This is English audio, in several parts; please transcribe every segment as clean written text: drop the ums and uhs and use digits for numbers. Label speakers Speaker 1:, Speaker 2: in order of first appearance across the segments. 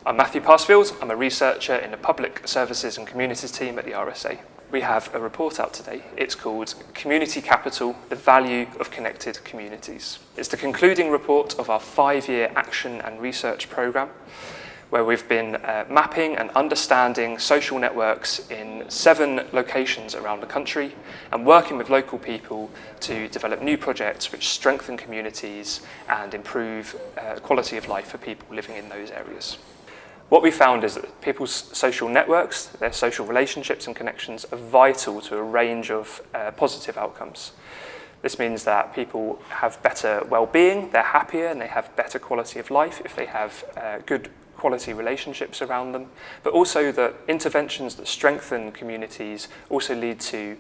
Speaker 1: I'm Matthew Parsfield. I'm a researcher in the Public Services and Communities team at the RSA. We have a report out today. It's called Community Capital, the Value of Connected Communities. It's the concluding report of our 5-year action and research programme, where we've been mapping and understanding social networks in 7 locations around the country and working with local people to develop new projects which strengthen communities and improve quality of life for people living in those areas. What we found is that people's social networks, their social relationships and connections are vital to a range of positive outcomes. This means that people have better well-being, they're happier and they have better quality of life if they have good quality relationships around them, but also that interventions that strengthen communities also lead to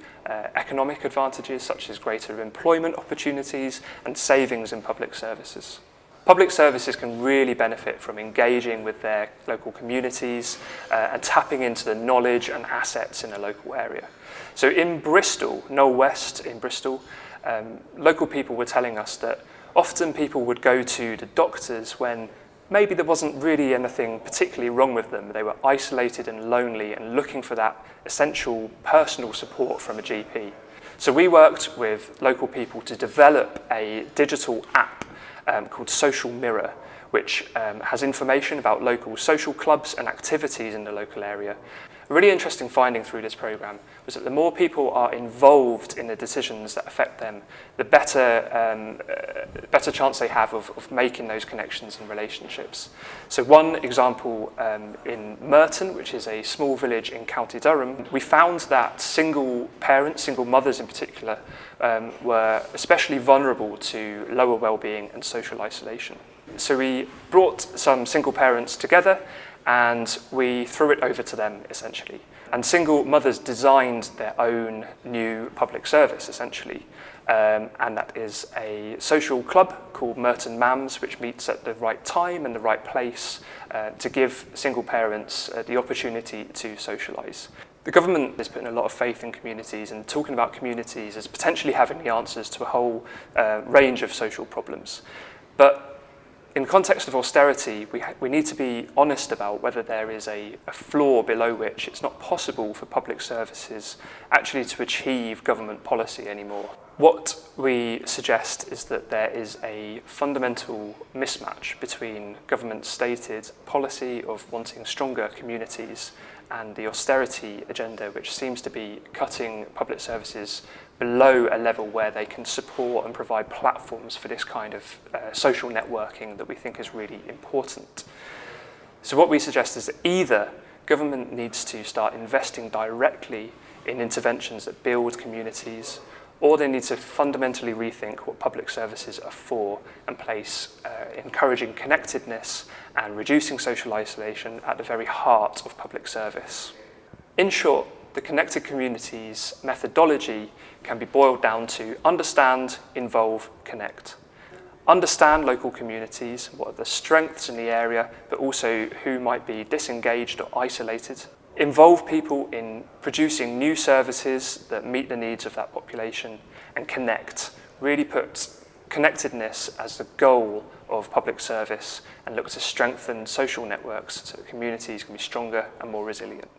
Speaker 1: economic advantages such as greater employment opportunities and savings in public services. Public services can really benefit from engaging with their local communities and tapping into the knowledge and assets in a local area. So in Bristol, Knoll West in Bristol, local people were telling us that often people would go to the doctors when maybe there wasn't really anything particularly wrong with them. They were isolated and lonely and looking for that essential personal support from a GP. So we worked with local people to develop a digital app called Social Mirror, which has information about local social clubs and activities in the local area. A really interesting finding through this programme was that the more people are involved in the decisions that affect them, the better chance they have of making those connections and relationships. So one example in Merton, which is a small village in County Durham, we found that single parents, single mothers in particular, were especially vulnerable to lower well-being and social isolation. So we brought some single parents together and we threw it over to them essentially. And single mothers designed their own new public service essentially. And that is a social club called Merton Mams, which meets at the right time and the right place to give single parents the opportunity to socialise. The government is putting a lot of faith in communities and talking about communities as potentially having the answers to a whole range of social problems. But in the context of austerity, we need to be honest about whether there is a floor below which it's not possible for public services actually to achieve government policy anymore. What we suggest is that there is a fundamental mismatch between government's stated policy of wanting stronger communities and the austerity agenda, which seems to be cutting public services below a level where they can support and provide platforms for this kind of social networking that we think is really important. So what we suggest is that either government needs to start investing directly in interventions that build communities, or they need to fundamentally rethink what public services are for and place encouraging connectedness and reducing social isolation at the very heart of public service. In short, the Connected Communities methodology can be boiled down to understand, involve, connect. Understand local communities, what are the strengths in the area, but also who might be disengaged or isolated. Involve people in producing new services that meet the needs of that population, and connect. Really put connectedness as the goal of public service and look to strengthen social networks so that communities can be stronger and more resilient.